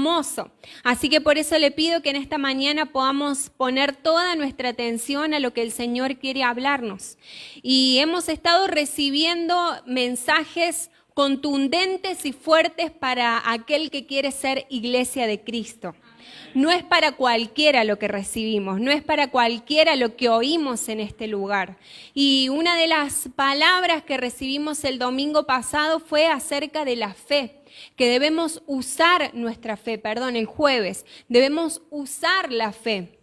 famoso. Así que por eso le pido que en esta mañana podamos poner toda nuestra atención a lo que el Señor quiere hablarnos. Y hemos estado recibiendo mensajes contundentes y fuertes para aquel que quiere ser iglesia de Cristo. No es para cualquiera lo que recibimos, no es para cualquiera lo que oímos en este lugar. Y una de las palabras que recibimos el domingo pasado fue acerca de la fe, que debemos usar nuestra fe, el jueves, debemos usar la fe.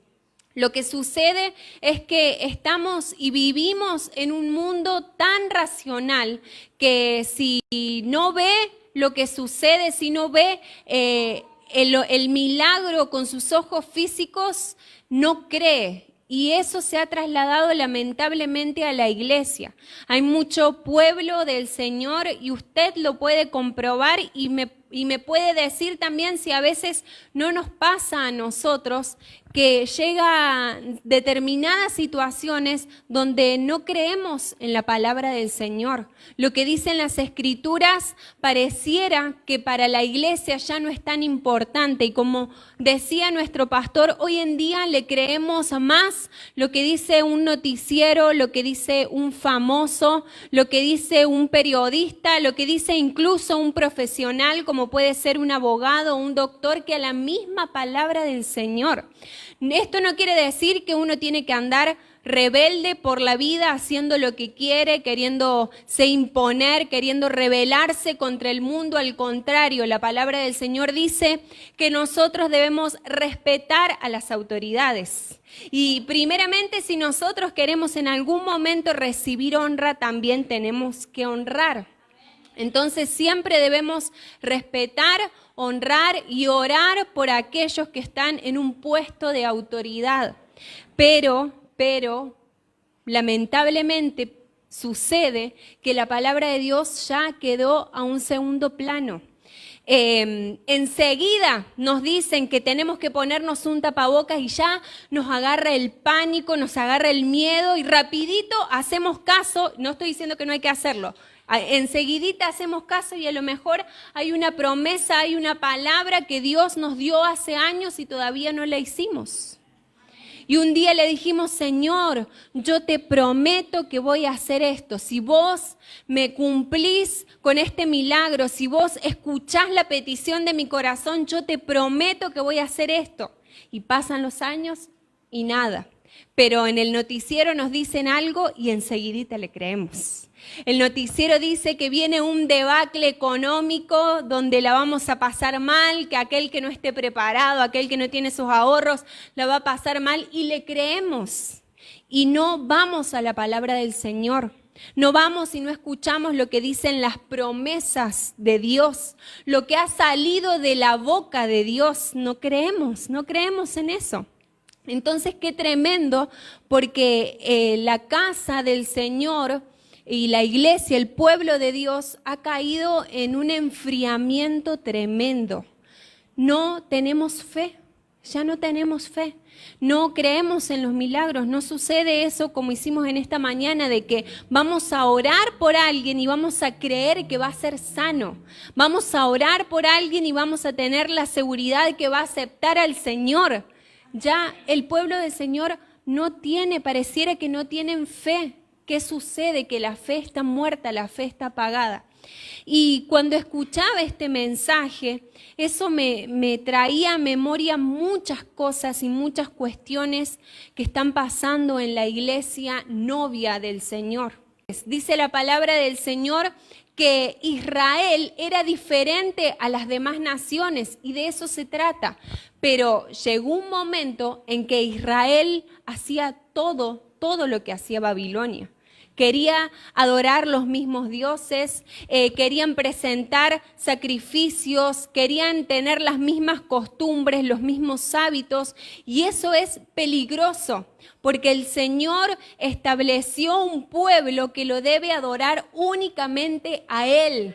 Lo que sucede es que estamos y vivimos en un mundo tan racional que si no ve lo que sucede, si no ve el milagro con sus ojos físicos, no cree. Y eso se ha trasladado lamentablemente a la iglesia. Hay mucho pueblo del Señor y usted lo puede comprobar y me puede decir también si a veces no nos pasa a nosotros que llega determinadas situaciones donde no creemos en la palabra del Señor. Lo que dicen las Escrituras pareciera que para la iglesia ya no es tan importante y como decía nuestro pastor, hoy en día le creemos más lo que dice un noticiero, lo que dice un famoso, lo que dice un periodista, lo que dice incluso un profesional como puede ser un abogado o un doctor, que a la misma palabra del Señor. Esto no quiere decir que uno tiene que andar rebelde por la vida, haciendo lo que quiere, queriéndose imponer, queriendo rebelarse contra el mundo. Al contrario, la palabra del Señor dice que nosotros debemos respetar a las autoridades. Y primeramente, si nosotros queremos en algún momento recibir honra, también tenemos que honrar. Entonces siempre debemos respetar, honrar y orar por aquellos que están en un puesto de autoridad. Pero, lamentablemente sucede que la palabra de Dios ya quedó a un segundo plano. Enseguida nos dicen que tenemos que ponernos un tapabocas y ya nos agarra el pánico, nos agarra el miedo y rapidito hacemos caso. No estoy diciendo que no hay que hacerlo. Enseguidita hacemos caso y a lo mejor hay una promesa, hay una palabra que Dios nos dio hace años y todavía no la hicimos. Y un día le dijimos, Señor, yo te prometo que voy a hacer esto. Si vos me cumplís con este milagro, si vos escuchás la petición de mi corazón, yo te prometo que voy a hacer esto. Y pasan los años y nada. Pero en el noticiero nos dicen algo y enseguidita le creemos. El noticiero dice que viene un debacle económico donde la vamos a pasar mal, que aquel que no esté preparado, aquel que no tiene sus ahorros, la va a pasar mal y le creemos. Y no vamos a la palabra del Señor. No vamos y no escuchamos lo que dicen las promesas de Dios, lo que ha salido de la boca de Dios. No creemos en eso. Entonces, qué tremendo, porque la casa del Señor y la iglesia, el pueblo de Dios, ha caído en un enfriamiento tremendo. No tenemos fe, ya no tenemos fe. No creemos en los milagros, no sucede eso como hicimos en esta mañana de que vamos a orar por alguien y vamos a creer que va a ser sano. Vamos a orar por alguien y vamos a tener la seguridad de que va a aceptar al Señor. Ya el pueblo del Señor no tiene, pareciera que no tienen fe. ¿Qué sucede? Que la fe está muerta, la fe está apagada. Y cuando escuchaba este mensaje, eso me traía a memoria muchas cosas y muchas cuestiones que están pasando en la iglesia novia del Señor. Dice la palabra del Señor que Israel era diferente a las demás naciones y de eso se trata. Pero llegó un momento en que Israel hacía todo lo que hacía Babilonia. Quería adorar los mismos dioses, querían presentar sacrificios, querían tener las mismas costumbres, los mismos hábitos, y eso es peligroso, porque el Señor estableció un pueblo que lo debe adorar únicamente a Él.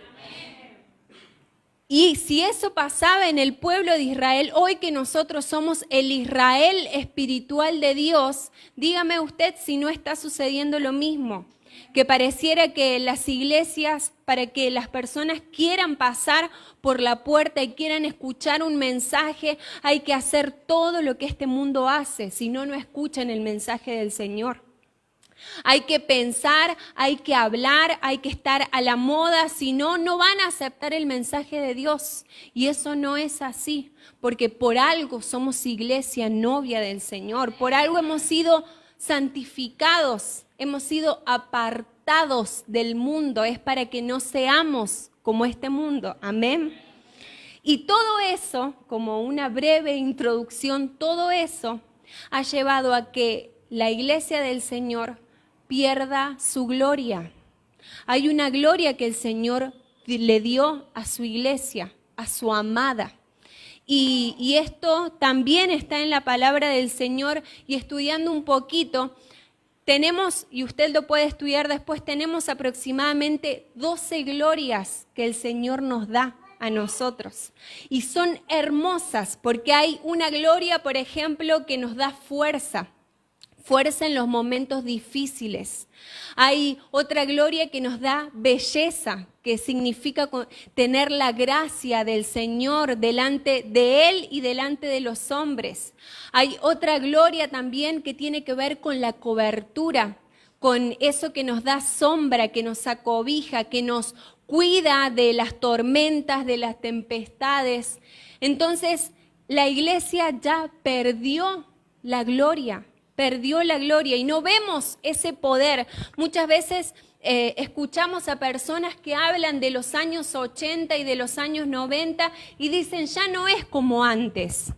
Y si eso pasaba en el pueblo de Israel, hoy que nosotros somos el Israel espiritual de Dios, dígame usted si no está sucediendo lo mismo. que pareciera que las iglesias, para que las personas quieran pasar por la puerta y quieran escuchar un mensaje, hay que hacer todo lo que este mundo hace, si no, no escuchan el mensaje del Señor. Hay que pensar, hay que hablar, hay que estar a la moda, si no, no van a aceptar el mensaje de Dios. Y eso no es así, porque por algo somos iglesia novia del Señor, por algo hemos sido santificados, hemos sido apartados del mundo, es para que no seamos como este mundo. Amén. Y todo eso, como una breve introducción, todo eso ha llevado a que la iglesia del Señor pierda su gloria. Hay una gloria que el Señor le dio a su iglesia, a su amada. Y esto también está en la palabra del Señor, y estudiando un poquito, tenemos, y usted lo puede estudiar después, tenemos aproximadamente 12 glorias que el Señor nos da a nosotros. Y son hermosas porque hay una gloria, por ejemplo, que nos da fuerza en los momentos difíciles. Hay otra gloria que nos da belleza, que significa tener la gracia del Señor delante de Él y delante de los hombres. Hay otra gloria también que tiene que ver con la cobertura, con eso que nos da sombra, que nos acobija, que nos cuida de las tormentas, de las tempestades. Entonces, la iglesia ya perdió la gloria y no vemos ese poder. Muchas veces escuchamos a personas que hablan de los años 80 y de los años 90 y dicen, ya no es como antes.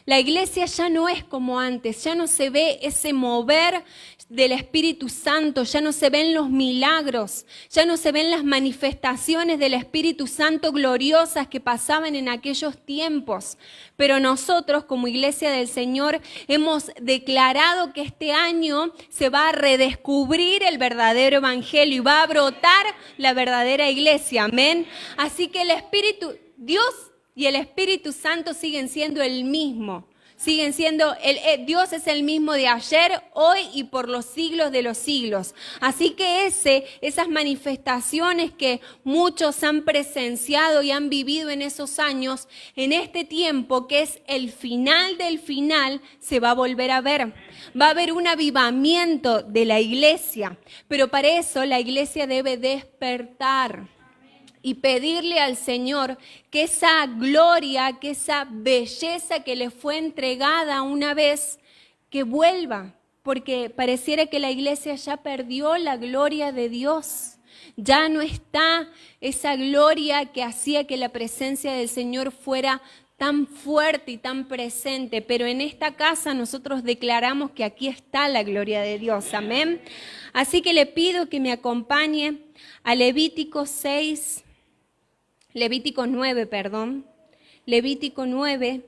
La iglesia ya no es como antes, ya no se ve ese mover del Espíritu Santo, ya no se ven los milagros, ya no se ven las manifestaciones del Espíritu Santo gloriosas que pasaban en aquellos tiempos. Pero nosotros, como iglesia del Señor, hemos declarado que este año se va a redescubrir el verdadero evangelio y va a brotar la verdadera iglesia. Amén. Así que el Espíritu, Dios y el Espíritu Santo siguen siendo el mismo. Siguen siendo, Dios es el mismo de ayer, hoy y por los siglos de los siglos. Así que esas manifestaciones que muchos han presenciado y han vivido en esos años, en este tiempo que es el final del final, se va a volver a ver. Va a haber un avivamiento de la iglesia, pero para eso la iglesia debe despertar y pedirle al Señor que esa gloria, que esa belleza que le fue entregada una vez, que vuelva, porque pareciera que la iglesia ya perdió la gloria de Dios. Ya no está esa gloria que hacía que la presencia del Señor fuera tan fuerte y tan presente, pero en esta casa nosotros declaramos que aquí está la gloria de Dios. Amén. Así que le pido que me acompañe a Levítico 9,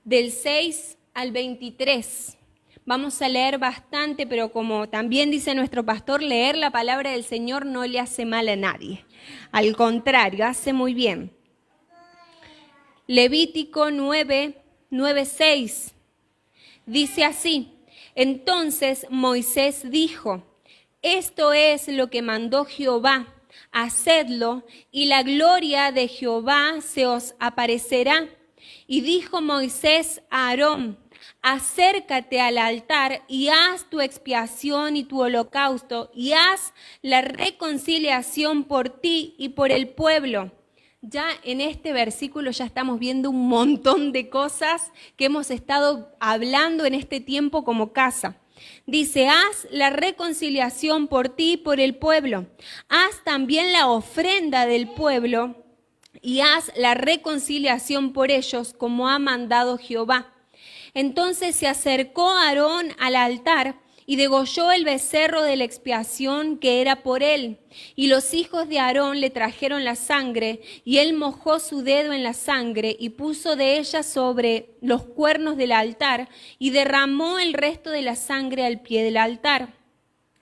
del 6 al 23. Vamos a leer bastante, pero como también dice nuestro pastor, leer la palabra del Señor no le hace mal a nadie. Al contrario, hace muy bien. Levítico 9:6 dice así: Entonces Moisés dijo, esto es lo que mandó Jehová. Hacedlo, y la gloria de Jehová se os aparecerá. Y dijo Moisés a Aarón, acércate al altar y haz tu expiación y tu holocausto, y haz la reconciliación por ti y por el pueblo. Ya en este versículo ya estamos viendo un montón de cosas que hemos estado hablando en este tiempo como casa. Dice, haz la reconciliación por ti y por el pueblo. Haz también la ofrenda del pueblo y haz la reconciliación por ellos como ha mandado Jehová. Entonces se acercó Aarón al altar y degolló el becerro de la expiación que era por él. Y los hijos de Aarón le trajeron la sangre, y él mojó su dedo en la sangre y puso de ella sobre los cuernos del altar y derramó el resto de la sangre al pie del altar.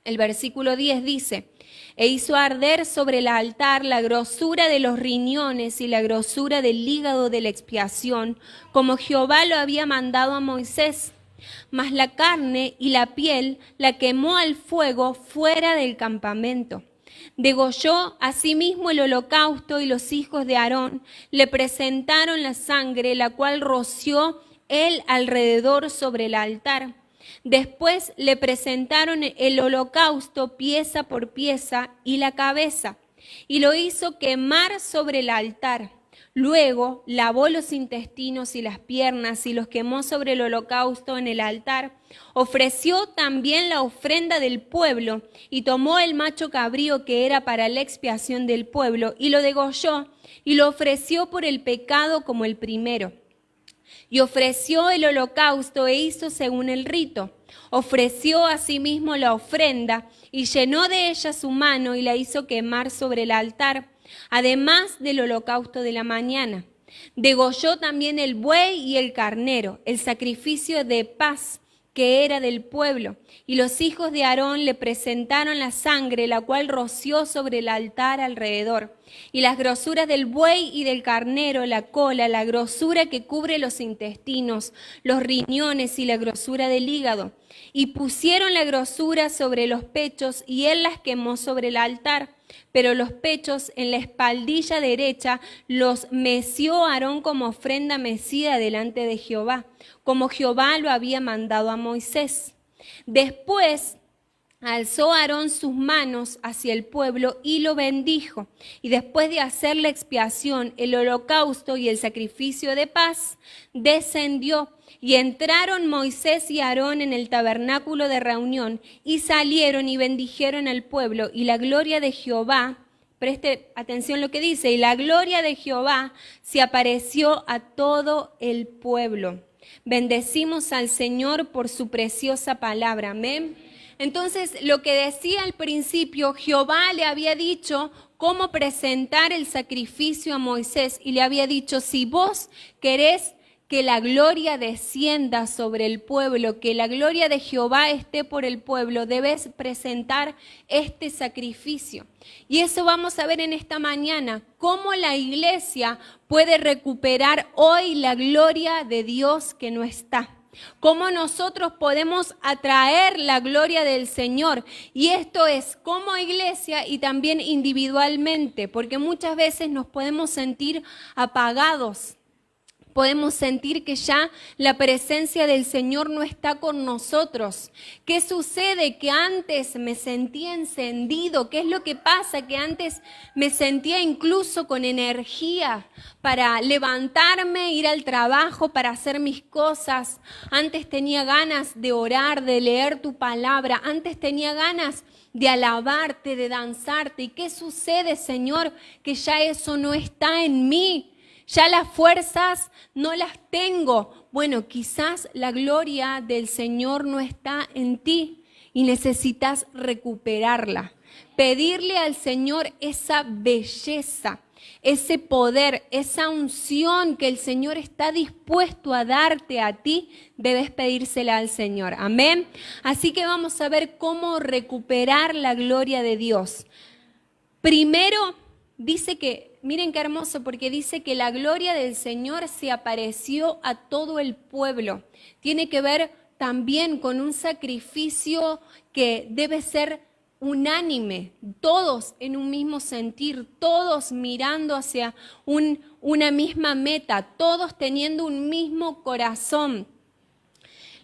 El versículo 10 dice, e hizo arder sobre el altar la grosura de los riñones y la grosura del hígado de la expiación, como Jehová lo había mandado a Moisés. Mas la carne y la piel la quemó al fuego fuera del campamento. Degolló asimismo el holocausto, y los hijos de Aarón le presentaron la sangre, la cual roció él alrededor sobre el altar. Después le presentaron el holocausto pieza por pieza y la cabeza, y lo hizo quemar sobre el altar. Luego lavó los intestinos y las piernas y los quemó sobre el holocausto en el altar. Ofreció también la ofrenda del pueblo y tomó el macho cabrío que era para la expiación del pueblo y lo degolló y lo ofreció por el pecado como el primero. Y ofreció el holocausto e hizo según el rito. Ofreció asimismo la ofrenda y llenó de ella su mano y la hizo quemar sobre el altar, además del holocausto de la mañana. Degolló también el buey y el carnero, el sacrificio de paz que era del pueblo. Y los hijos de Aarón le presentaron la sangre, la cual roció sobre el altar alrededor. Y las grosuras del buey y del carnero, la cola, la grosura que cubre los intestinos, los riñones y la grosura del hígado. Y pusieron la grosura sobre los pechos, y él las quemó sobre el altar. Pero los pechos en la espaldilla derecha los meció Aarón como ofrenda mecida delante de Jehová, como Jehová lo había mandado a Moisés. Después alzó Aarón sus manos hacia el pueblo y lo bendijo. Y después de hacer la expiación, el holocausto y el sacrificio de paz, descendió. Y entraron Moisés y Aarón en el tabernáculo de reunión y salieron y bendijeron al pueblo. Y la gloria de Jehová, preste atención lo que dice, y la gloria de Jehová se apareció a todo el pueblo. Bendecimos al Señor por su preciosa palabra. Amén. Entonces, lo que decía al principio, Jehová le había dicho cómo presentar el sacrificio a Moisés y le había dicho, si vos querés que la gloria descienda sobre el pueblo, que la gloria de Jehová esté por el pueblo, debes presentar este sacrificio. Y eso vamos a ver en esta mañana, cómo la iglesia puede recuperar hoy la gloria de Dios que no está. Cómo nosotros podemos atraer la gloria del Señor. Y esto es como iglesia y también individualmente, porque muchas veces nos podemos sentir apagados. Podemos sentir que ya la presencia del Señor no está con nosotros. ¿Qué sucede? Que antes me sentía encendido. ¿Qué es lo que pasa? Que antes me sentía incluso con energía para levantarme, ir al trabajo, para hacer mis cosas. Antes tenía ganas de orar, de leer tu palabra. Antes tenía ganas de alabarte, de danzarte. ¿Y qué sucede, Señor? Que ya eso no está en mí. Ya las fuerzas no las tengo. Bueno, quizás la gloria del Señor no está en ti y necesitas recuperarla. Pedirle al Señor esa belleza, ese poder, esa unción que el Señor está dispuesto a darte a ti, debes pedírsela al Señor. Amén. Así que vamos a ver cómo recuperar la gloria de Dios. Primero, dice que, miren qué hermoso, porque dice que la gloria del Señor se apareció a todo el pueblo. Tiene que ver también con un sacrificio que debe ser unánime, todos en un mismo sentir, todos mirando hacia una misma meta, todos teniendo un mismo corazón.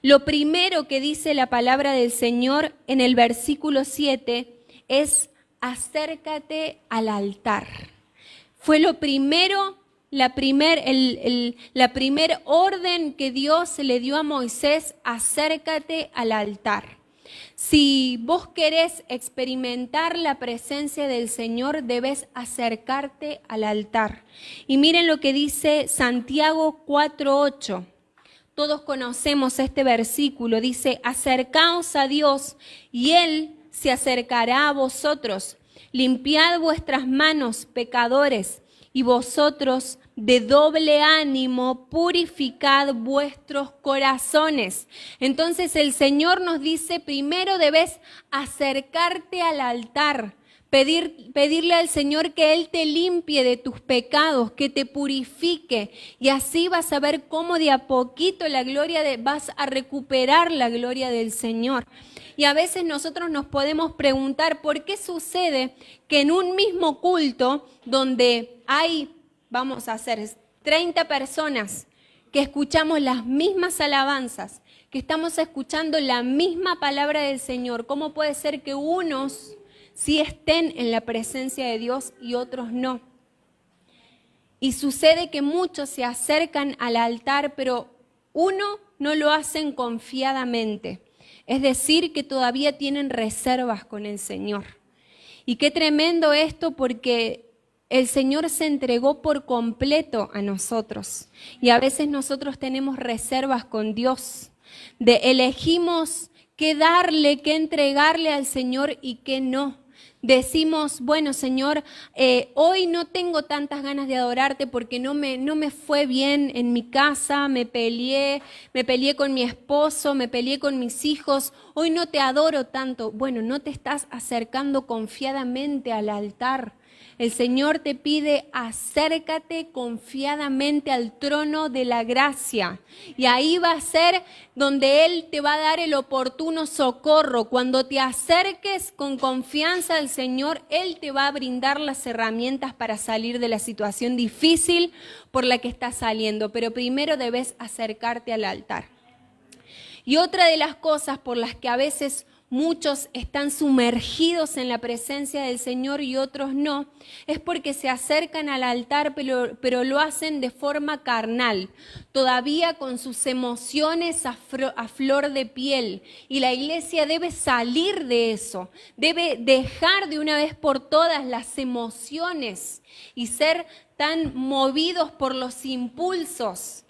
Lo primero que dice la palabra del Señor en el versículo 7 es: acércate al altar. Fue lo primero, la primer orden que Dios le dio a Moisés: acércate al altar. Si vos querés experimentar la presencia del Señor, debes acercarte al altar. Y miren lo que dice Santiago 4:8. Todos conocemos este versículo. Dice: acercaos a Dios y Él se acercará a vosotros. Limpiad vuestras manos, pecadores, y vosotros de doble ánimo purificad vuestros corazones. Entonces el Señor nos dice, primero debes acercarte al altar Pedirle al Señor que Él te limpie de tus pecados, que te purifique, y así vas a ver cómo de a poquito vas a recuperar la gloria del Señor. Y a veces nosotros nos podemos preguntar por qué sucede que en un mismo culto donde hay, vamos a hacer 30 personas que escuchamos las mismas alabanzas, que estamos escuchando la misma palabra del Señor, ¿cómo puede ser que unos sí estén en la presencia de Dios y otros no? Y sucede que muchos se acercan al altar, pero no lo hacen confiadamente. Es decir, que todavía tienen reservas con el Señor. Y qué tremendo esto, porque el Señor se entregó por completo a nosotros. Y a veces nosotros tenemos reservas con Dios. Elegimos qué darle, qué entregarle al Señor y qué no. Decimos, bueno, Señor, hoy no tengo tantas ganas de adorarte porque no me fue bien en mi casa, me peleé con mi esposo, me peleé con mis hijos, hoy no te adoro tanto. Bueno, no te estás acercando confiadamente al altar. El Señor te pide, acércate confiadamente al trono de la gracia. Y ahí va a ser donde Él te va a dar el oportuno socorro. Cuando te acerques con confianza al Señor, Él te va a brindar las herramientas para salir de la situación difícil por la que estás saliendo. Pero primero debes acercarte al altar. Y otra de las cosas por las que a veces muchos están sumergidos en la presencia del Señor y otros no, es porque se acercan al altar, pero lo hacen de forma carnal, todavía con sus emociones a flor de piel. Y la iglesia debe salir de eso, debe dejar de una vez por todas las emociones y ser tan movidos por los impulsos.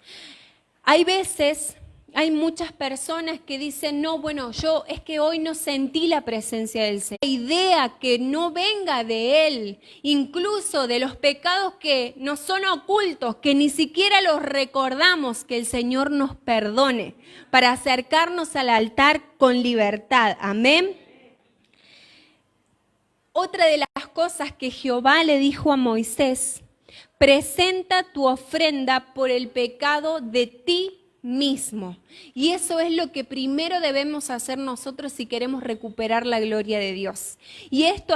Hay muchas personas que dicen, no, bueno, es que hoy no sentí la presencia del Señor. La idea que no venga de Él, incluso de los pecados que nos son ocultos, que ni siquiera los recordamos, que el Señor nos perdone, para acercarnos al altar con libertad. Amén. Otra de las cosas que Jehová le dijo a Moisés, presenta tu ofrenda por el pecado de ti mismo. Y eso es lo que primero debemos hacer nosotros si queremos recuperar la gloria de Dios. Y esto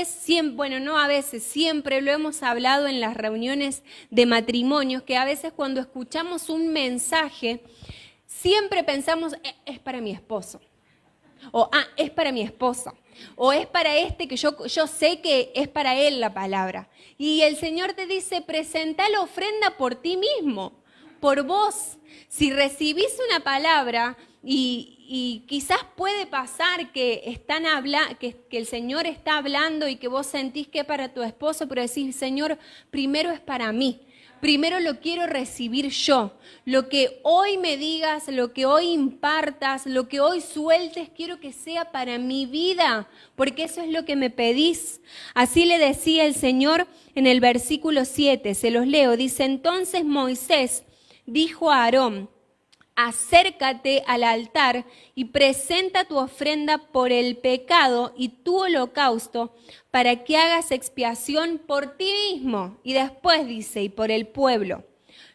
siempre lo hemos hablado en las reuniones de matrimonios, que a veces cuando escuchamos un mensaje, siempre pensamos, es para mi esposo. O, es para mi esposa. O es para que yo sé que es para él la palabra. Y el Señor te dice, presenta la ofrenda por ti mismo, por vos. Si recibís una palabra y quizás puede pasar que el Señor está hablando y que vos sentís que es para tu esposo, pero decís, Señor, primero es para mí. Primero lo quiero recibir yo. Lo que hoy me digas, lo que hoy impartas, lo que hoy sueltes, quiero que sea para mi vida, porque eso es lo que me pedís. Así le decía el Señor en el versículo 7, se los leo. Dice, entonces Moisés dijo a Aarón, acércate al altar y presenta tu ofrenda por el pecado y tu holocausto para que hagas expiación por ti mismo. Y después dice, y por el pueblo.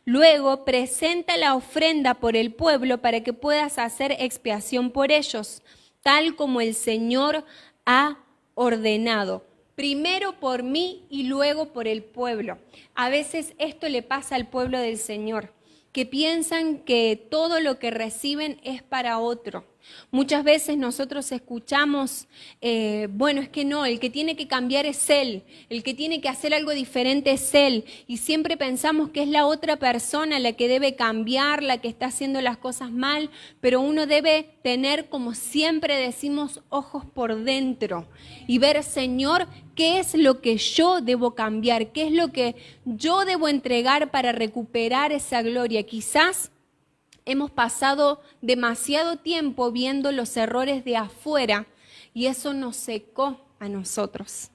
Luego presenta la ofrenda por el pueblo para que puedas hacer expiación por ellos, tal como el Señor ha ordenado. Primero por mí y luego por el pueblo. A veces esto le pasa al pueblo del Señor, que piensan que todo lo que reciben es para otro. Muchas veces nosotros escuchamos, es que no, el que tiene que cambiar es él, el que tiene que hacer algo diferente es él, y siempre pensamos que es la otra persona la que debe cambiar, la que está haciendo las cosas mal, pero uno debe tener, como siempre decimos, ojos por dentro y ver, Señor, ¿qué es lo que yo debo cambiar? ¿Qué es lo que yo debo entregar para recuperar esa gloria? Quizás hemos pasado demasiado tiempo viendo los errores de afuera y eso nos secó a nosotros.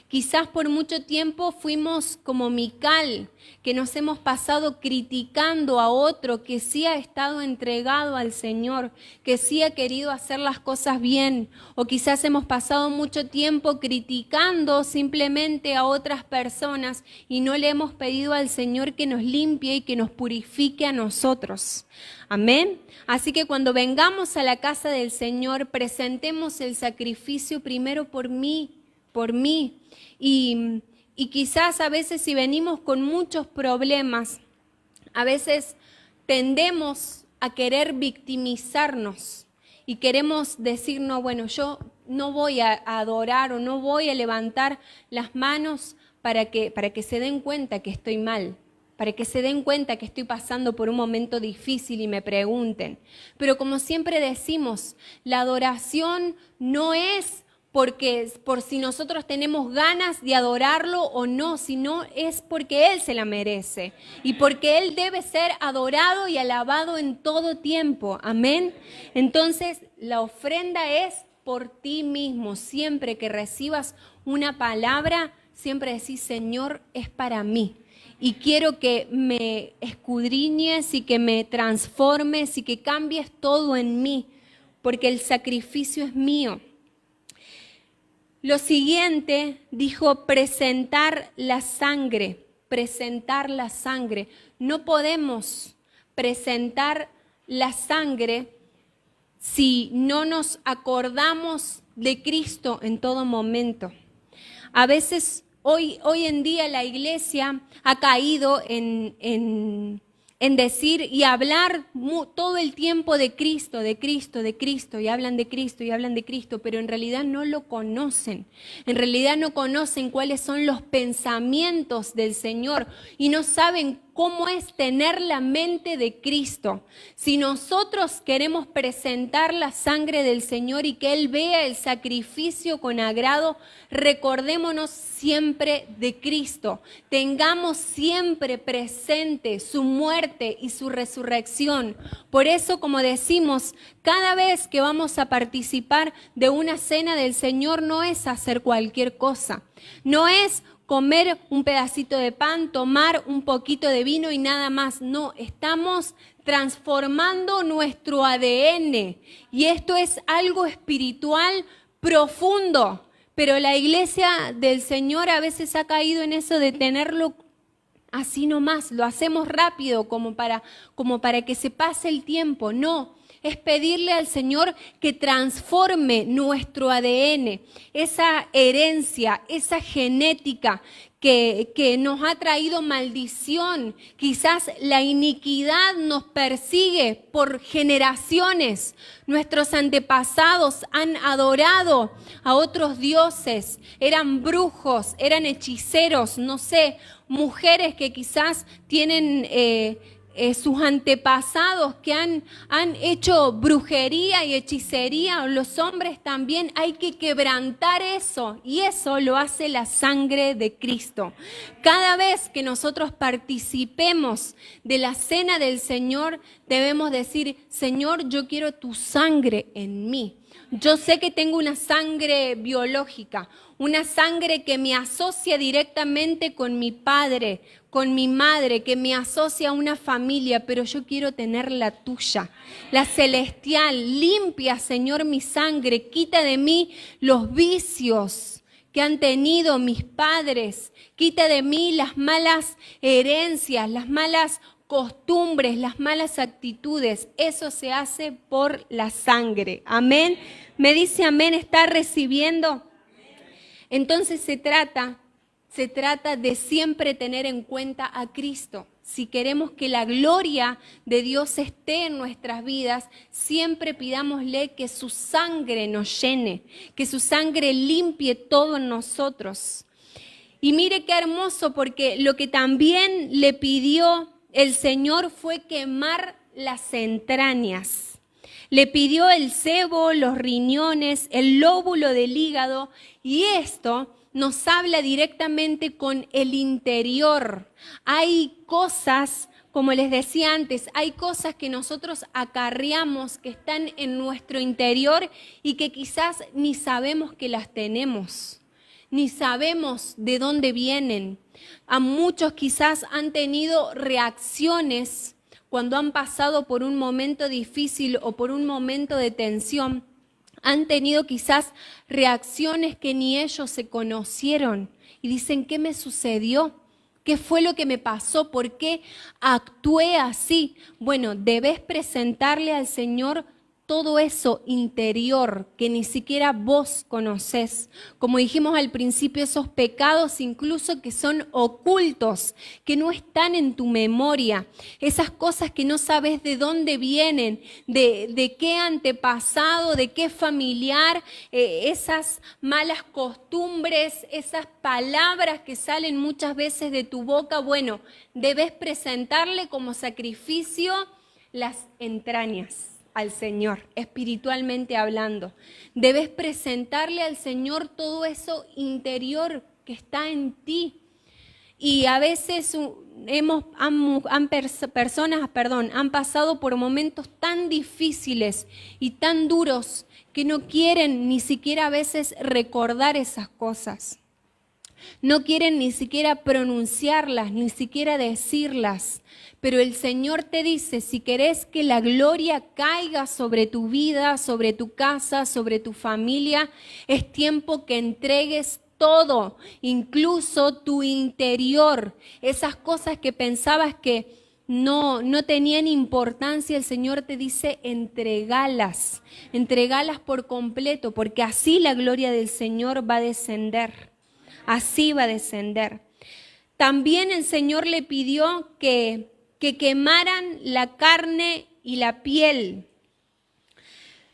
Quizás por mucho tiempo fuimos como Mical, que nos hemos pasado criticando a otro que sí ha estado entregado al Señor, que sí ha querido hacer las cosas bien. O quizás hemos pasado mucho tiempo criticando simplemente a otras personas y no le hemos pedido al Señor que nos limpie y que nos purifique a nosotros. Amén. Así que cuando vengamos a la casa del Señor, presentemos el sacrificio primero por mí. Y quizás a veces si venimos con muchos problemas, a veces tendemos a querer victimizarnos y queremos decir, no, bueno, yo no voy a adorar o no voy a levantar las manos para que se den cuenta que estoy mal, para que se den cuenta que estoy pasando por un momento difícil y me pregunten. Pero como siempre decimos, la adoración no es por si nosotros tenemos ganas de adorarlo o no, sino es porque Él se la merece y porque Él debe ser adorado y alabado en todo tiempo. Amén. Entonces, la ofrenda es por ti mismo. Siempre que recibas una palabra, siempre decís, Señor, es para mí. Y quiero que me escudriñes y que me transformes y que cambies todo en mí, porque el sacrificio es mío. Lo siguiente, dijo, presentar la sangre, presentar la sangre. No podemos presentar la sangre si no nos acordamos de Cristo en todo momento. A veces, hoy en día la iglesia ha caído en decir y hablar todo el tiempo de Cristo, y hablan de Cristo, pero en realidad no lo conocen. En realidad no conocen cuáles son los pensamientos del Señor y no saben cómo es tener la mente de Cristo. Si nosotros queremos presentar la sangre del Señor y que Él vea el sacrificio con agrado, recordémonos siempre de Cristo. Tengamos siempre presente su muerte y su resurrección. Por eso, como decimos, cada vez que vamos a participar de una cena del Señor, no es hacer cualquier cosa. No es comer un pedacito de pan, tomar un poquito de vino y nada más. No, estamos transformando nuestro ADN y esto es algo espiritual profundo. Pero la iglesia del Señor a veces ha caído en eso de tenerlo así nomás. Lo hacemos rápido como para que se pase el tiempo. No. Es pedirle al Señor que transforme nuestro ADN, esa herencia, esa genética que nos ha traído maldición. Quizás la iniquidad nos persigue por generaciones. Nuestros antepasados han adorado a otros dioses, eran brujos, eran hechiceros, no sé, mujeres que quizás tienen sus antepasados que han hecho brujería y hechicería, los hombres también. Hay que quebrantar eso y eso lo hace la sangre de Cristo. Cada vez que nosotros participemos de la cena del Señor, debemos decir, Señor, yo quiero tu sangre en mí. Yo sé que tengo una sangre biológica, una sangre que me asocia directamente con mi padre, con mi madre, que me asocia a una familia, pero yo quiero tener la tuya, la celestial. Limpia, Señor, mi sangre, quita de mí los vicios que han tenido mis padres, quita de mí las malas herencias, las malas costumbres, las malas actitudes. Eso se hace por la sangre. Amén. Me dice amén, ¿está recibiendo? Entonces se trata de siempre tener en cuenta a Cristo. Si queremos que la gloria de Dios esté en nuestras vidas, siempre pidámosle que su sangre nos llene, que su sangre limpie todo en nosotros. Y mire qué hermoso, porque lo que también le pidió el Señor fue quemar las entrañas. Le pidió el sebo, los riñones, el lóbulo del hígado, y esto nos habla directamente con el interior. Hay cosas, como les decía antes, hay cosas que nosotros acarreamos que están en nuestro interior y que quizás ni sabemos que las tenemos. ni sabemos de dónde vienen. A muchos quizás han tenido reacciones cuando han pasado por un momento difícil o por un momento de tensión. Han tenido quizás reacciones que ni ellos se conocieron y dicen, ¿qué me sucedió? ¿Qué fue lo que me pasó? ¿Por qué actué así? Bueno, debes presentarle al Señor todo eso interior que ni siquiera vos conocés. Como dijimos al principio, esos pecados incluso que son ocultos, que no están en tu memoria, esas cosas que no sabes de dónde vienen, de qué antepasado, de qué familiar, esas malas costumbres, esas palabras que salen muchas veces de tu boca. Bueno, debes presentarle como sacrificio las entrañas al Señor, espiritualmente hablando. Debes presentarle al Señor todo eso interior que está en ti. Y a veces personas han pasado por momentos tan difíciles y tan duros que no quieren ni siquiera a veces recordar esas cosas. No quieren ni siquiera pronunciarlas, ni siquiera decirlas. Pero el Señor te dice, si querés que la gloria caiga sobre tu vida, sobre tu casa, sobre tu familia, es tiempo que entregues todo, incluso tu interior. Esas cosas que pensabas que no tenían importancia, el Señor te dice, entregalas por completo, porque así la gloria del Señor va a descender. Así va a descender. También el Señor le pidió que quemaran la carne y la piel.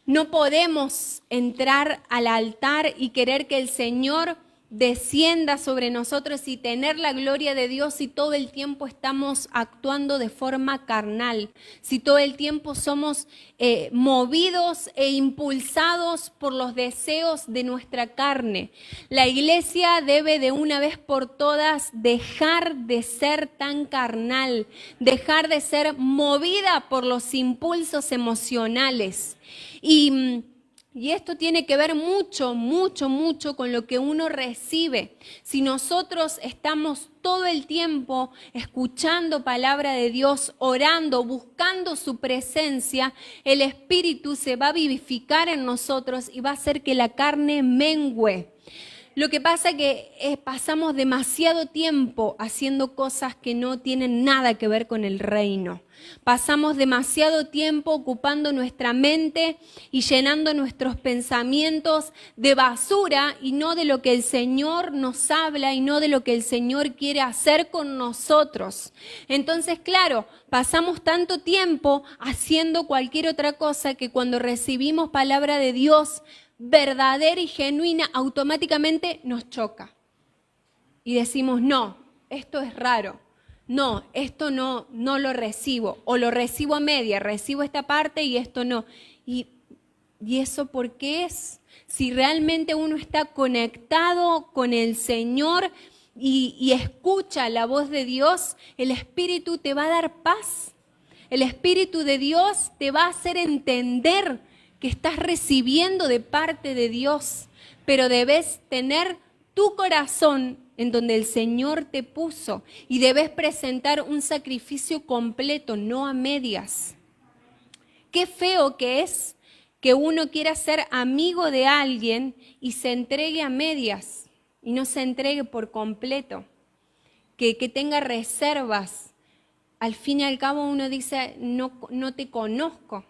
No podemos entrar al altar y querer que el Señor descienda sobre nosotros y tener la gloria de Dios si todo el tiempo estamos actuando de forma carnal, si todo el tiempo somos movidos e impulsados por los deseos de nuestra carne. La iglesia debe de una vez por todas dejar de ser tan carnal, dejar de ser movida por los impulsos emocionales. Y esto tiene que ver mucho con lo que uno recibe. Si nosotros estamos todo el tiempo escuchando palabra de Dios, orando, buscando su presencia, el Espíritu se va a vivificar en nosotros y va a hacer que la carne mengüe. Lo que pasa es que pasamos demasiado tiempo haciendo cosas que no tienen nada que ver con el reino. Pasamos demasiado tiempo ocupando nuestra mente y llenando nuestros pensamientos de basura y no de lo que el Señor nos habla y no de lo que el Señor quiere hacer con nosotros. Entonces, claro, pasamos tanto tiempo haciendo cualquier otra cosa que cuando recibimos palabra de Dios verdadera y genuina, automáticamente nos choca. Y decimos, no, esto es raro. No, esto no lo recibo. O lo recibo a media, recibo esta parte y esto no. ¿Y eso por qué es? Si realmente uno está conectado con el Señor y escucha la voz de Dios, el Espíritu te va a dar paz. El Espíritu de Dios te va a hacer entender que estás recibiendo de parte de Dios, pero debes tener tu corazón en donde el Señor te puso y debes presentar un sacrificio completo, no a medias. Qué feo que es que uno quiera ser amigo de alguien y se entregue a medias y no se entregue por completo, que tenga reservas. Al fin y al cabo uno dice, no te conozco.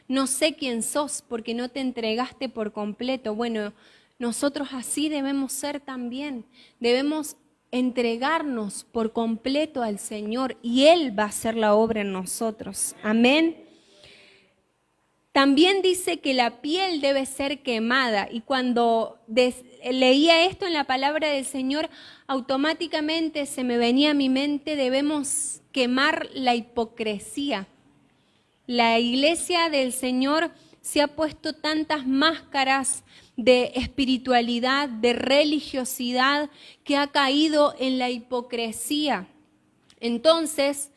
No sé quién sos porque no te entregaste por completo. Bueno, nosotros así debemos ser también. Debemos entregarnos por completo al Señor y Él va a hacer la obra en nosotros. Amén. También dice que la piel debe ser quemada y cuando leía esto en la palabra del Señor, automáticamente se me venía a mi mente, debemos quemar la hipocresía. La iglesia del Señor se ha puesto tantas máscaras de espiritualidad, de religiosidad, que ha caído en la hipocresía. Entonces,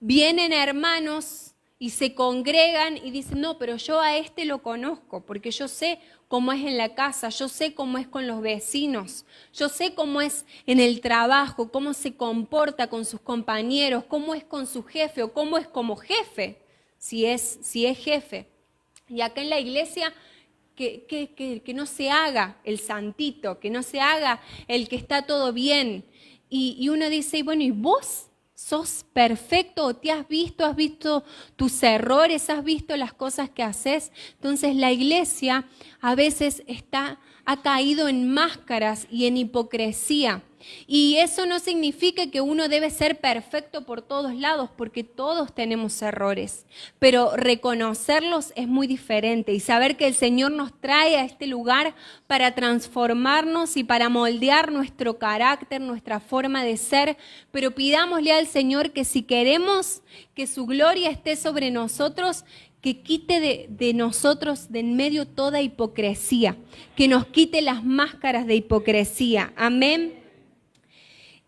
vienen hermanos y se congregan y dicen, no, pero yo a este lo conozco, porque yo sé cómo es en la casa, yo sé cómo es con los vecinos, yo sé cómo es en el trabajo, cómo se comporta con sus compañeros, cómo es con su jefe o cómo es como jefe, si es jefe. Y acá en la iglesia, que no se haga el santito, que no se haga el que está todo bien. Y uno dice, bueno, ¿y vos? ¿Sos perfecto o te has visto tus errores, has visto las cosas que haces? Entonces la iglesia a veces ha caído en máscaras y en hipocresía. Y eso no significa que uno debe ser perfecto por todos lados, porque todos tenemos errores. Pero reconocerlos es muy diferente y saber que el Señor nos trae a este lugar para transformarnos y para moldear nuestro carácter, nuestra forma de ser. Pero pidámosle al Señor que si queremos que su gloria esté sobre nosotros, que quite de nosotros de en medio toda hipocresía, que nos quite las máscaras de hipocresía. Amén.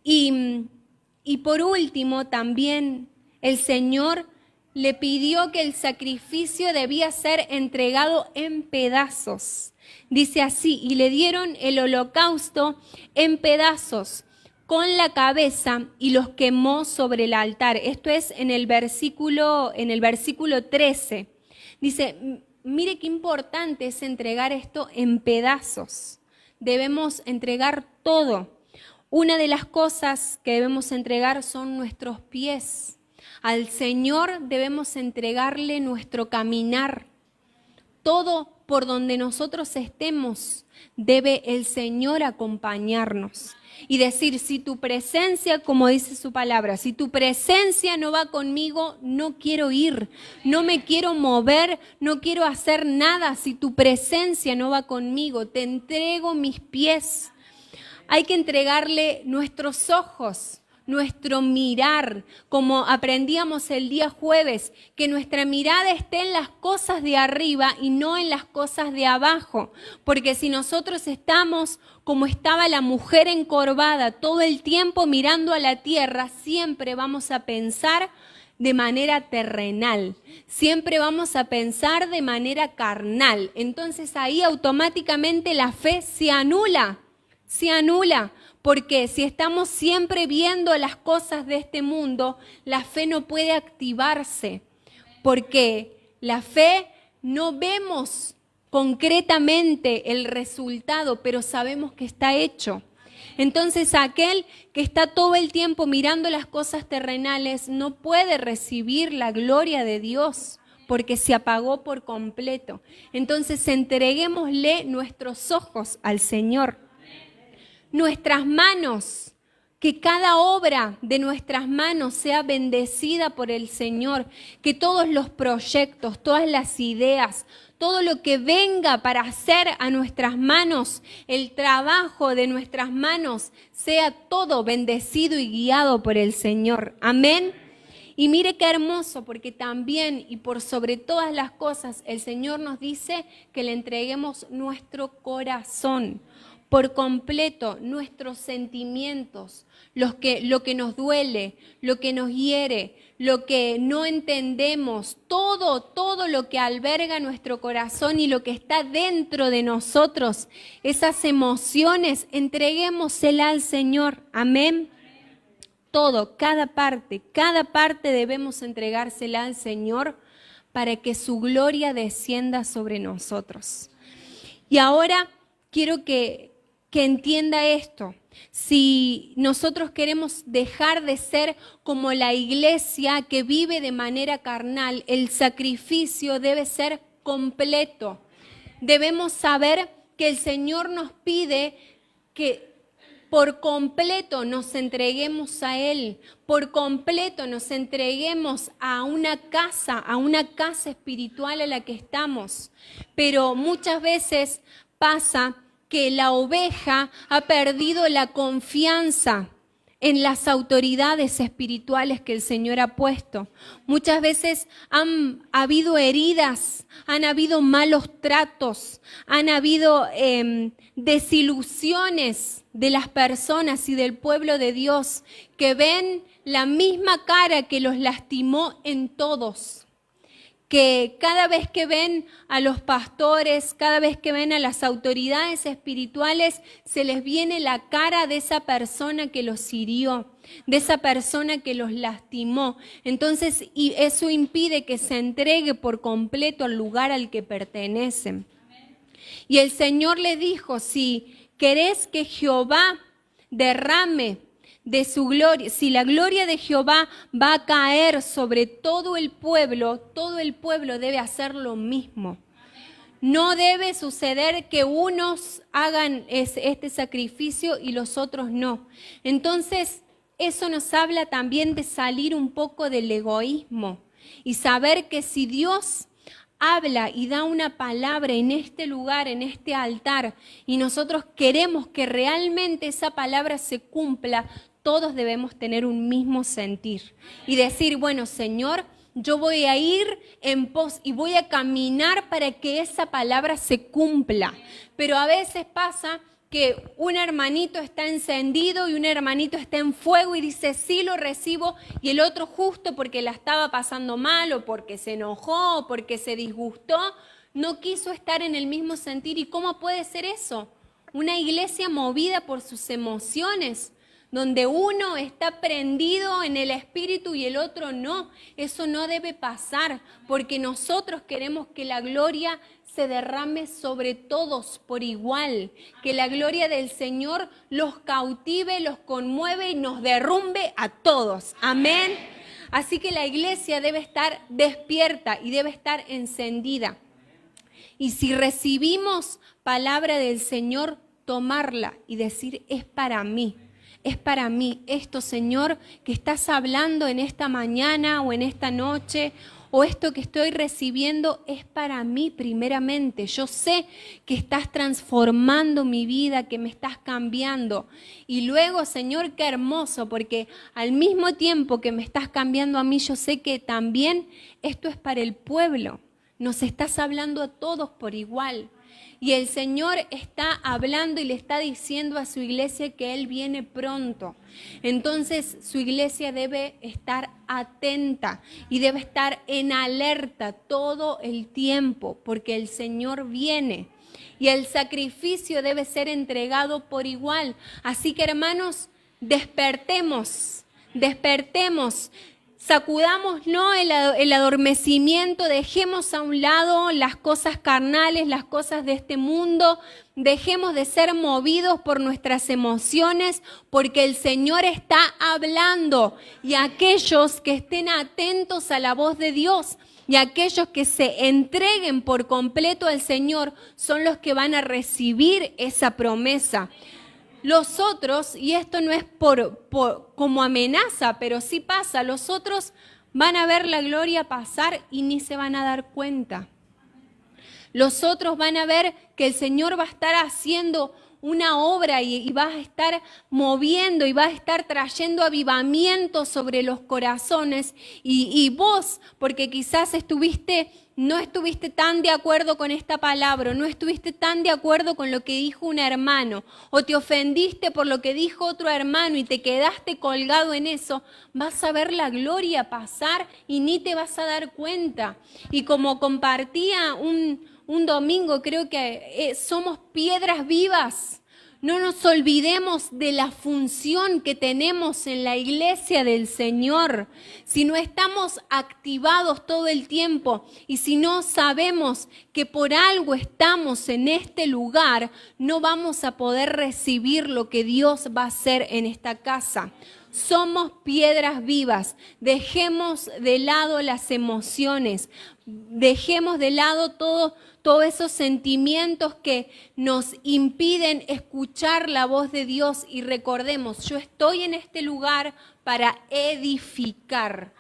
Y por último, también el Señor le pidió que el sacrificio debía ser entregado en pedazos. Dice así, y le dieron el holocausto en pedazos, con la cabeza, y los quemó sobre el altar. Esto es en el versículo 13. Dice, mire qué importante es entregar esto en pedazos. Debemos entregar todo. Una de las cosas que debemos entregar son nuestros pies. Al Señor debemos entregarle nuestro caminar. Todo por donde nosotros estemos, debe el Señor acompañarnos. Y decir, si tu presencia, como dice su palabra, si tu presencia no va conmigo, no quiero ir, no me quiero mover, no quiero hacer nada. Si tu presencia no va conmigo, te entrego mis pies. Hay que entregarle nuestros ojos, nuestro mirar, como aprendíamos el día jueves, que nuestra mirada esté en las cosas de arriba y no en las cosas de abajo. Porque si nosotros estamos como estaba la mujer encorvada, todo el tiempo mirando a la tierra, siempre vamos a pensar de manera terrenal, siempre vamos a pensar de manera carnal. Entonces ahí automáticamente la fe se anula, porque si estamos siempre viendo las cosas de este mundo, la fe no puede activarse, porque la fe no vemos concretamente el resultado, pero sabemos que está hecho. Entonces aquel que está todo el tiempo mirando las cosas terrenales no puede recibir la gloria de Dios, porque se apagó por completo. Entonces entreguémosle nuestros ojos al Señor. Nuestras manos, que cada obra de nuestras manos sea bendecida por el Señor, que todos los proyectos, todas las ideas, todo lo que venga para hacer a nuestras manos, el trabajo de nuestras manos, sea todo bendecido y guiado por el Señor. Amén. Y mire qué hermoso, porque también y por sobre todas las cosas, el Señor nos dice que le entreguemos nuestro corazón por completo, nuestros sentimientos, lo que nos duele, lo que nos hiere, lo que no entendemos, todo lo que alberga nuestro corazón y lo que está dentro de nosotros, esas emociones, entreguémosela al Señor. Amén. Todo, cada parte debemos entregársela al Señor para que su gloria descienda sobre nosotros. Y ahora quiero que entienda esto. Si nosotros queremos dejar de ser como la iglesia que vive de manera carnal, el sacrificio debe ser completo. Debemos saber que el Señor nos pide que por completo nos entreguemos a Él, por completo nos entreguemos a una casa espiritual a la que estamos. Pero muchas veces pasa que la oveja ha perdido la confianza en las autoridades espirituales que el Señor ha puesto. Muchas veces han habido heridas, han habido malos tratos, han habido desilusiones de las personas y del pueblo de Dios que ven la misma cara que los lastimó en todos. que cada vez que ven a los pastores, cada vez que ven a las autoridades espirituales, se les viene la cara de esa persona que los hirió, de esa persona que los lastimó. Entonces, y eso impide que se entregue por completo al lugar al que pertenecen. Y el Señor le dijo, si querés que Jehová derrame de su gloria, si la gloria de Jehová va a caer sobre todo el pueblo debe hacer lo mismo. No debe suceder que unos hagan este sacrificio y los otros no. Entonces, eso nos habla también de salir un poco del egoísmo y saber que si Dios habla y da una palabra en este lugar, en este altar, y nosotros queremos que realmente esa palabra se cumpla, todos debemos tener un mismo sentir y decir, bueno, Señor, yo voy a ir en pos y voy a caminar para que esa palabra se cumpla. Pero a veces pasa que un hermanito está encendido y un hermanito está en fuego y dice, sí lo recibo, y el otro justo porque la estaba pasando mal o porque se enojó o porque se disgustó, no quiso estar en el mismo sentir. ¿Y cómo puede ser eso? Una iglesia movida por sus emociones, donde uno está prendido en el espíritu y el otro no. Eso no debe pasar, porque nosotros queremos que la gloria se derrame sobre todos por igual, que la gloria del Señor los cautive, los conmueve y nos derrumbe a todos. Amén. Así que la iglesia debe estar despierta y debe estar encendida. Y si recibimos palabra del Señor, tomarla y decir, es para mí. Es para mí esto, Señor, que estás hablando en esta mañana o en esta noche, o esto que estoy recibiendo es para mí primeramente. Yo sé que estás transformando mi vida, que me estás cambiando. Y luego, Señor, qué hermoso, porque al mismo tiempo que me estás cambiando a mí, yo sé que también esto es para el pueblo. Nos estás hablando a todos por igual. Y el Señor está hablando y le está diciendo a su iglesia que Él viene pronto. Entonces su iglesia debe estar atenta y debe estar en alerta todo el tiempo, porque el Señor viene. Y el sacrificio debe ser entregado por igual. Así que, hermanos, despertemos. Sacudamos el adormecimiento, dejemos a un lado las cosas carnales, las cosas de este mundo, dejemos de ser movidos por nuestras emociones, porque el Señor está hablando, y aquellos que estén atentos a la voz de Dios y aquellos que se entreguen por completo al Señor son los que van a recibir esa promesa. Los otros, y esto no es como amenaza, pero sí pasa, los otros van a ver la gloria pasar y ni se van a dar cuenta. Los otros van a ver que el Señor va a estar haciendo una obra y va a estar moviendo y va a estar trayendo avivamiento sobre los corazones. Y vos, porque quizás no estuviste tan de acuerdo con esta palabra, no estuviste tan de acuerdo con lo que dijo un hermano, o te ofendiste por lo que dijo otro hermano y te quedaste colgado en eso, vas a ver la gloria pasar y ni te vas a dar cuenta. Y como compartía un domingo, creo que somos piedras vivas. No nos olvidemos de la función que tenemos en la iglesia del Señor. Si no estamos activados todo el tiempo y si no sabemos que por algo estamos en este lugar, no vamos a poder recibir lo que Dios va a hacer en esta casa. Somos piedras vivas. Dejemos de lado las emociones. Dejemos de lado todos esos sentimientos que nos impiden escuchar la voz de Dios, y recordemos, yo estoy en este lugar para edificar.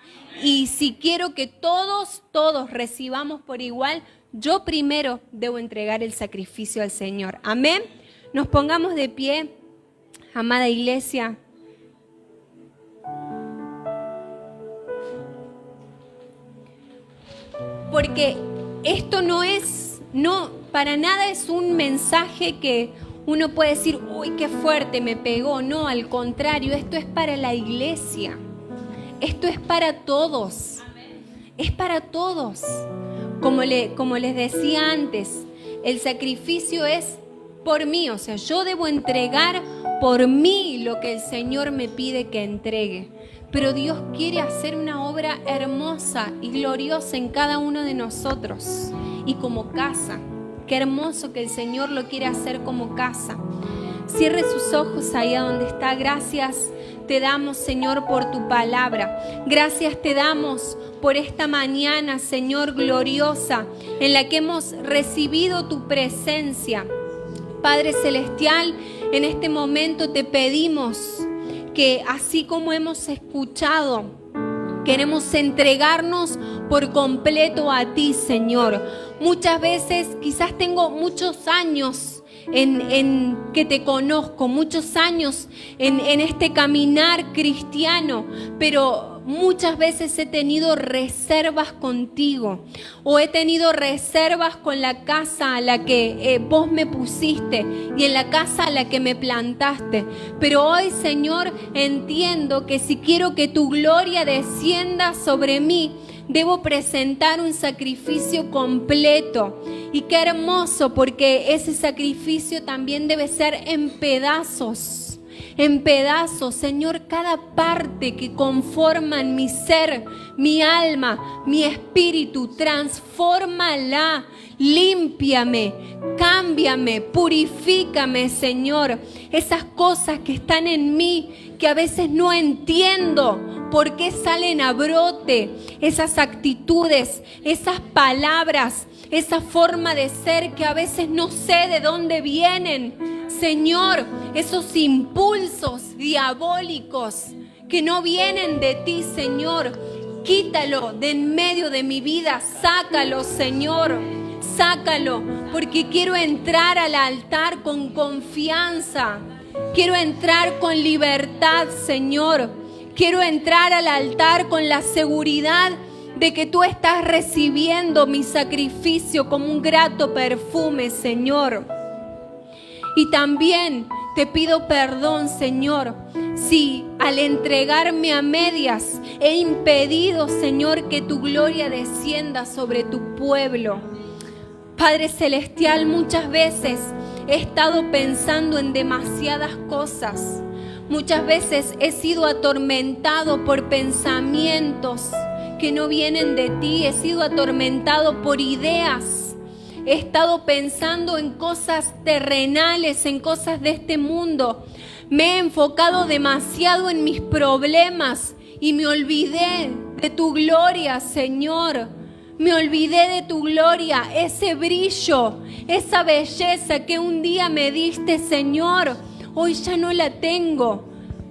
Y si quiero que todos recibamos por igual, yo primero debo entregar el sacrificio al Señor. Amén. Nos pongamos de pie, amada iglesia. Porque esto para nada es un mensaje que uno puede decir, uy, qué fuerte me pegó. No, al contrario, esto es para la iglesia. Esto es para todos. es para todos. Como les decía antes, el sacrificio es por mí, o sea, yo debo entregar por mí lo que el Señor me pide que entregue. Pero Dios quiere hacer una obra hermosa y gloriosa en cada uno de nosotros. Y como casa, qué hermoso que el Señor lo quiere hacer como casa. Cierre sus ojos ahí a donde está. Gracias te damos, Señor, por tu palabra. Gracias te damos por esta mañana, Señor, gloriosa, en la que hemos recibido tu presencia. Padre Celestial, en este momento te pedimos que así como hemos escuchado, queremos entregarnos por completo a ti, Señor. Muchas veces, quizás tengo muchos años en que te conozco, muchos años en este caminar cristiano, pero muchas veces he tenido reservas contigo, o he tenido reservas con la casa a la que vos me pusiste y en la casa a la que me plantaste. Pero hoy, Señor, entiendo que si quiero que tu gloria descienda sobre mí, debo presentar un sacrificio completo. Y qué hermoso, porque ese sacrificio también debe ser en pedazos. En pedazos, Señor, cada parte que conforman mi ser, mi alma, mi espíritu, transfórmala, límpiame, cámbiame, purifícame, Señor. Esas cosas que están en mí, que a veces no entiendo por qué salen a brote, esas actitudes, esas palabras, esa forma de ser que a veces no sé de dónde vienen. Señor, esos impulsos diabólicos que no vienen de ti, Señor, quítalo de en medio de mi vida, sácalo, Señor, sácalo, porque quiero entrar al altar con confianza, quiero entrar con libertad, Señor, quiero entrar al altar con la seguridad de que tú estás recibiendo mi sacrificio como un grato perfume, Señor. Y también te pido perdón, Señor, si al entregarme a medias he impedido, Señor, que tu gloria descienda sobre tu pueblo. Padre Celestial, muchas veces he estado pensando en demasiadas cosas. Muchas veces he sido atormentado por pensamientos que no vienen de ti. He sido atormentado por ideas. He estado pensando en cosas terrenales, en cosas de este mundo. Me he enfocado demasiado en mis problemas y me olvidé de tu gloria, Señor. Me olvidé de tu gloria, ese brillo, esa belleza que un día me diste, Señor. Hoy ya no la tengo.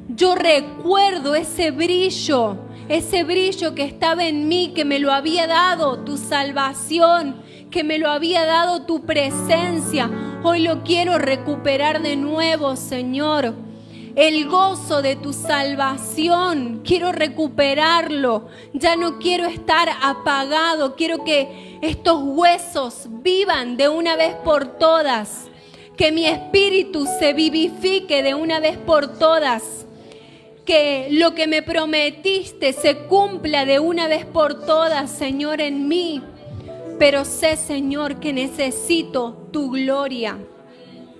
Yo recuerdo ese brillo que estaba en mí, que me lo había dado tu salvación, que me lo había dado tu presencia. Hoy lo quiero recuperar de nuevo, Señor. El gozo de tu salvación, quiero recuperarlo. Ya no quiero estar apagado. Quiero que estos huesos vivan de una vez por todas. Que mi espíritu se vivifique de una vez por todas. Que lo que me prometiste se cumpla de una vez por todas, Señor, en mí. Pero sé, Señor, que necesito tu gloria,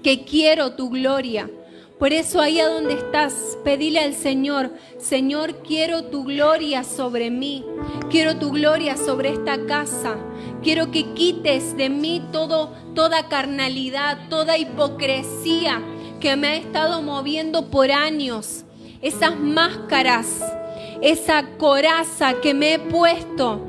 que quiero tu gloria. Por eso ahí a donde estás, pedile al Señor: Señor, quiero tu gloria sobre mí, quiero tu gloria sobre esta casa. Quiero que quites de mí toda carnalidad, toda hipocresía que me ha estado moviendo por años. Esas máscaras, esa coraza que me he puesto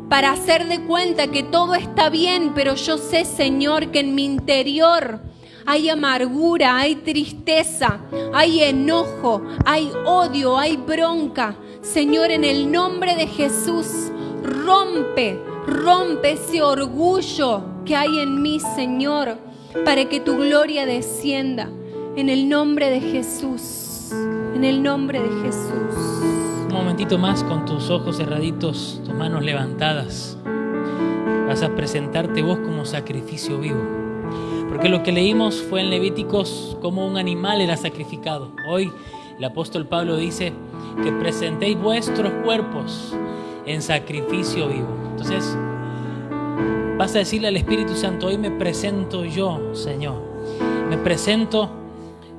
para hacer de cuenta que todo está bien, pero yo sé, Señor, que en mi interior hay amargura, hay tristeza, hay enojo, hay odio, hay bronca. Señor, en el nombre de Jesús, rompe ese orgullo que hay en mí, Señor, para que tu gloria descienda. En el nombre de Jesús, en el nombre de Jesús. Un momentito más con tus ojos cerraditos, tus manos levantadas. Vas a presentarte vos como sacrificio vivo. Porque lo que leímos fue en Levíticos como un animal era sacrificado. Hoy el apóstol Pablo dice que presentéis vuestros cuerpos en sacrificio vivo. Entonces, vas a decirle al Espíritu Santo: hoy me presento yo, Señor. Me presento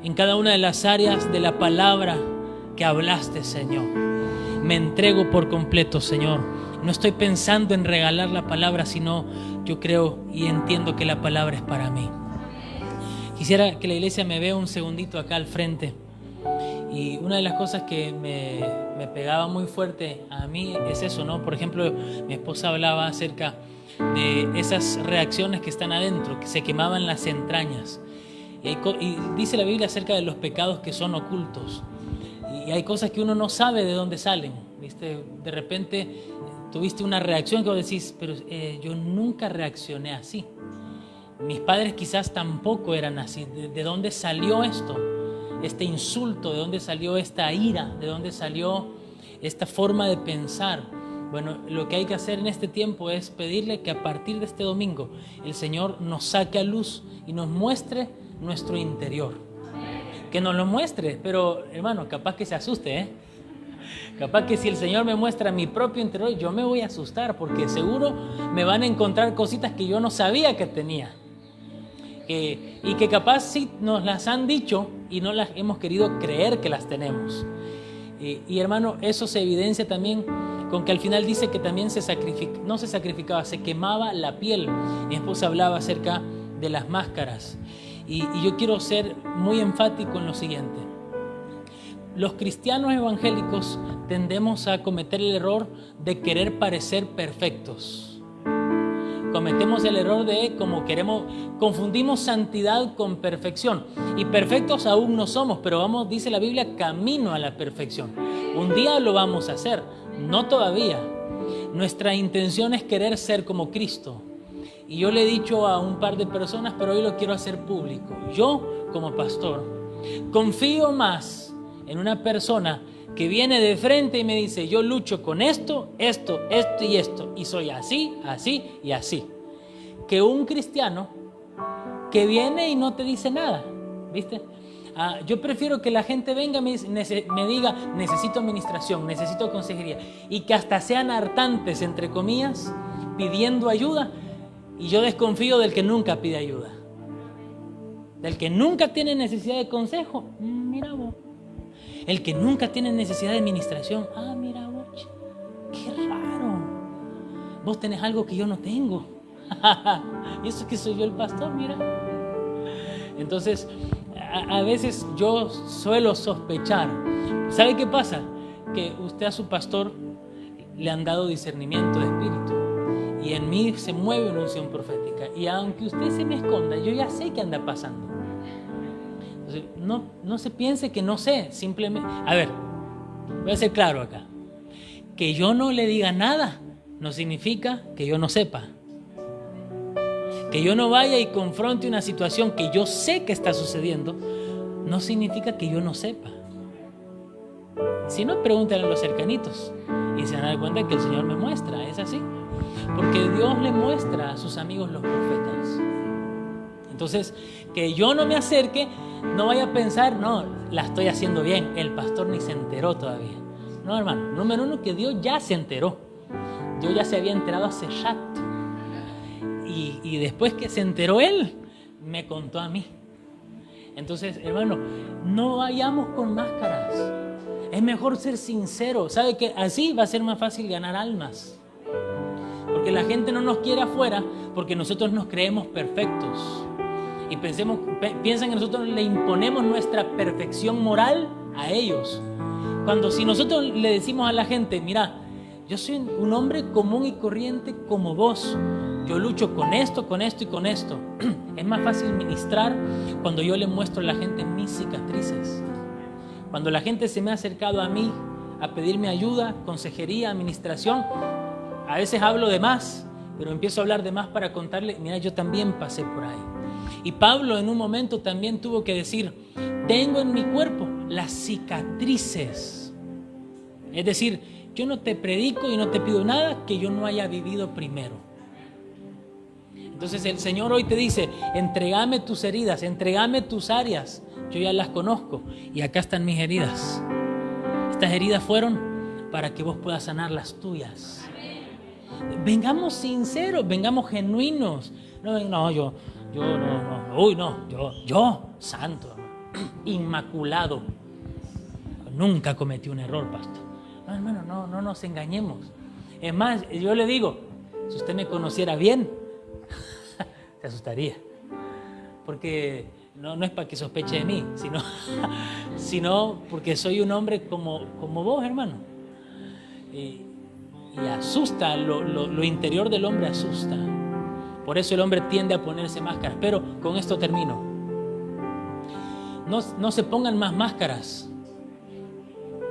en cada una de las áreas de la palabra que hablaste, Señor. Me entrego por completo, Señor. No estoy pensando en regalar la palabra, sino yo creo y entiendo que la palabra es para mí. Quisiera que la iglesia me vea un segundito acá al frente. Y una de las cosas que me pegaba muy fuerte a mí es eso, ¿no? Por ejemplo, mi esposa hablaba acerca de esas reacciones que están adentro, que se quemaban las entrañas. Y dice la Biblia acerca de los pecados que son ocultos. Y hay cosas que uno no sabe de dónde salen, ¿viste? De repente tuviste una reacción que vos decís: pero yo nunca reaccioné así. Mis padres quizás tampoco eran así. ¿De dónde salió esto? Este insulto, ¿de dónde salió esta ira? ¿De dónde salió esta forma de pensar? Bueno, lo que hay que hacer en este tiempo es pedirle que a partir de este domingo el Señor nos saque a luz y nos muestre nuestro interior. Que nos lo muestre, pero hermano, capaz que se asuste, ¿eh? Capaz que si el Señor me muestra mi propio interior, yo me voy a asustar, porque seguro me van a encontrar cositas que yo no sabía que tenía. Y que capaz sí nos las han dicho y no las hemos querido creer que las tenemos. Y hermano, eso se evidencia también con que al final dice que también no se sacrificaba, se quemaba la piel. Mi esposa hablaba acerca de las máscaras. Y yo quiero ser muy enfático en lo siguiente. Los cristianos evangélicos tendemos a cometer el error de querer parecer perfectos. Cometemos el error de, confundimos santidad con perfección. Y perfectos aún no somos, pero vamos, dice la Biblia, camino a la perfección. Un día lo vamos a hacer, no todavía. Nuestra intención es querer ser como Cristo. Y yo le he dicho a un par de personas, pero hoy lo quiero hacer público. Yo, como pastor, confío más en una persona que viene de frente y me dice: yo lucho con esto, esto, esto y esto, y soy así, así y así, que un cristiano que viene y no te dice nada, ¿viste? Yo prefiero que la gente venga y me diga: necesito administración, necesito consejería, y que hasta sean hartantes, entre comillas, pidiendo ayuda, y yo desconfío del que nunca pide ayuda, del que nunca tiene necesidad de consejo. Mira vos. El que nunca tiene necesidad de administración. Mira vos, qué raro. Vos tenés algo que yo no tengo. Y eso que soy yo el pastor, mira. Entonces, a veces yo suelo sospechar. ¿Sabe qué pasa? Que usted a su pastor le han dado discernimiento de espíritu. Y en mí se mueve una unción profética. Y aunque usted se me esconda, yo ya sé qué anda pasando. Entonces, no se piense que no sé. Simplemente, a ver, voy a ser claro acá. Que yo no le diga nada no significa que yo no sepa. Que yo no vaya y confronte una situación que yo sé que está sucediendo, no significa que yo no sepa. Si no, pregúntenle a los cercanitos y se van a dar cuenta que el Señor me muestra. Es así. Porque Dios le muestra a sus amigos los profetas. Entonces, que yo no me acerque, no vaya a pensar: no, la estoy haciendo bien, el pastor ni se enteró todavía. No, hermano, número uno, que Dios ya se enteró. Dios ya se había enterado hace rato. Y después que se enteró Él, me contó a mí. Entonces, hermano, no vayamos con máscaras. Es mejor ser sincero. ¿Sabe que así va a ser más fácil ganar almas? Porque la gente no nos quiere afuera porque nosotros nos creemos perfectos. Y piensan que nosotros le imponemos nuestra perfección moral a ellos. Cuando si nosotros le decimos a la gente: mira, yo soy un hombre común y corriente como vos. Yo lucho con esto y con esto. Es más fácil ministrar cuando yo le muestro a la gente mis cicatrices. Cuando la gente se me ha acercado a mí a pedirme ayuda, consejería, administración, a veces hablo de más, pero empiezo a hablar de más para contarle: mira, yo también pasé por ahí. Y Pablo en un momento también tuvo que decir: tengo en mi cuerpo las cicatrices. Es decir, yo no te predico y no te pido nada que yo no haya vivido primero. Entonces el Señor hoy te dice: entregame tus heridas, entregame tus áreas. Yo ya las conozco y acá están mis heridas. Estas heridas fueron para que vos puedas sanar las tuyas. Vengamos sinceros, vengamos genuinos. Yo, santo, inmaculado. Nunca cometí un error, pastor. No, hermano, no nos engañemos. Es más, yo le digo, si usted me conociera bien, se asustaría. Porque no es para que sospeche de mí, sino porque soy un hombre como vos, hermano. Y asusta, lo interior del hombre asusta. Por eso el hombre tiende a ponerse máscaras. Pero con esto termino. No se pongan más máscaras.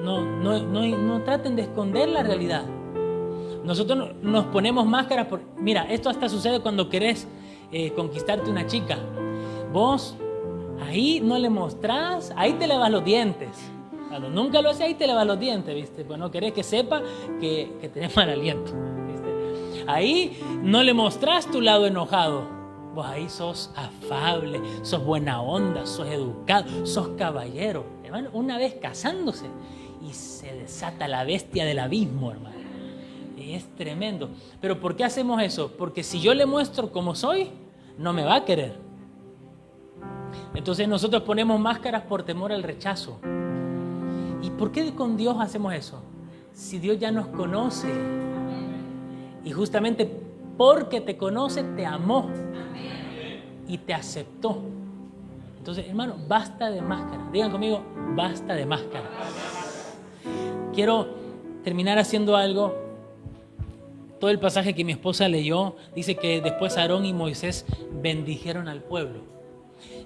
No traten de esconder la realidad. Nosotros nos ponemos máscaras. Mira, esto hasta sucede cuando querés conquistarte una chica. Vos ahí no le mostrás, ahí te lavas los dientes. Cuando nunca lo haces, ahí te lavas los dientes, ¿viste? Pues no querés que sepa que tenés mal aliento, ¿viste? Ahí no le mostrás tu lado enojado. Vos ahí sos afable, sos buena onda, sos educado, sos caballero. Hermano, una vez casándose y se desata la bestia del abismo, hermano. Es tremendo. ¿Pero por qué hacemos eso? Porque si yo le muestro cómo soy, no me va a querer. Entonces nosotros ponemos máscaras por temor al rechazo. ¿Y por qué con Dios hacemos eso? Si Dios ya nos conoce. Y justamente porque te conoce, te amó. Y te aceptó. Entonces, hermano, basta de máscaras. Digan conmigo, basta de máscaras. Quiero terminar haciendo algo. Todo el pasaje que mi esposa leyó dice que después Aarón y Moisés bendijeron al pueblo.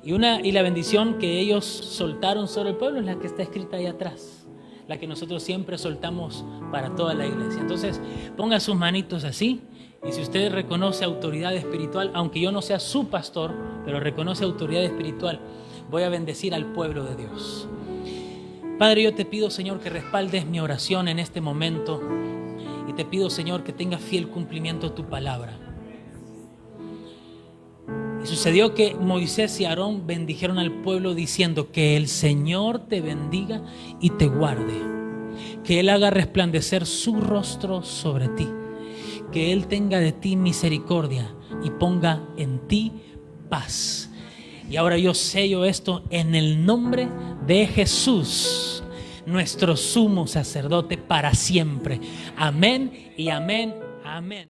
Y la bendición que ellos soltaron sobre el pueblo es la que está escrita ahí atrás, la que nosotros siempre soltamos para toda la iglesia. Entonces, ponga sus manitos así, y si usted reconoce autoridad espiritual, aunque yo no sea su pastor, pero reconoce autoridad espiritual, voy a bendecir al pueblo de Dios. Padre, yo te pido, Señor, que respaldes mi oración en este momento, y te pido, Señor, que tenga fiel cumplimiento tu palabra. Y sucedió que Moisés y Aarón bendijeron al pueblo diciendo: que el Señor te bendiga y te guarde, que Él haga resplandecer su rostro sobre ti, que Él tenga de ti misericordia y ponga en ti paz. Y ahora yo sello esto en el nombre de Jesús, nuestro sumo sacerdote para siempre. Amén y amén, amén.